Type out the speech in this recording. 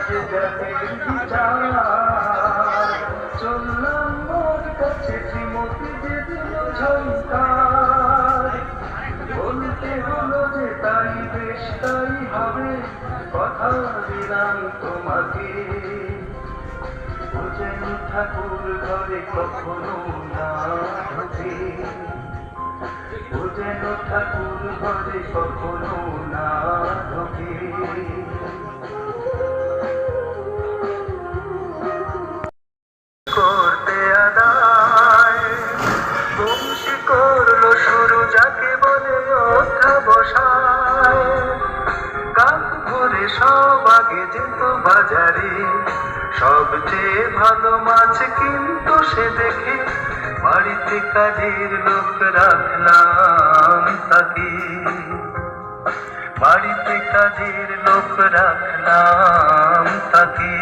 যে জাতির বিচার চললাম মোর কাছে শ্রীমতী যে দিল ঝঙ্কার বলতে হলো যে তাই বেশ তাই হবে কথা দিলাম তোমাকে ও যেন ঠাকুর ঘরে কখনো না ঢোকে ও যেন ঠাকুর ঘরে কখনো না ঢোকে করতে আদায় বংশী করলো শুরু যাকে বলে অধ্যাবসায় কাক ভরে সব আগে যেত বাজারে সবচেয়ে ভালো মাছ কিন্তু সে দেখে বাড়িতে কাজের লোক রাখলাম তাকে বাড়িতে কাজের লোক রাখলাম তাকে